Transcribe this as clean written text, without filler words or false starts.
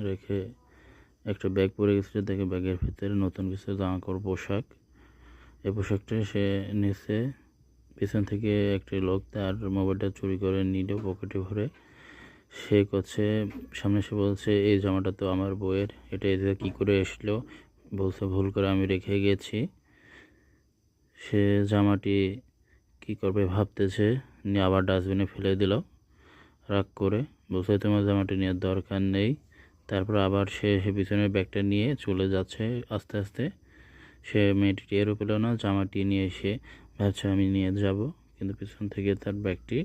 রেখে একটা ব্যাগ পরে গেছিল, দেখে ব্যাগের ভিতরে নতুন কিছু জামা কাপড় পোশাক। এই পোশাকটা সে নিচে পিছন থেকে একটি লোক তার মোবাইলটা চুরি করে নিল পকেটে ভরে। সে করছে সামনে এসে বলছে, এই জামাটা তো আমার বউয়ের, এটা এদিকে কী করে এসলো? বলছে ভুল করে আমি রেখে গেছি। সে জামাটি কি করবে ভাবতেছে, নিয়ে আবার ডাস্টবিনে ফেলে দিল রাগ করে। বলছে তোমার জামাটি নেওয়ার দরকার নেই। তারপর আবার সে পিছনের ব্যাগটা নিয়ে চলে যাচ্ছে আস্তে আস্তে। সে মেয়েটি টেরও পেল না, জামাটি নিয়ে এসে ভাবছে আমি নিয়ে যাব, কিন্তু পিছন থেকে তার ব্যাগটি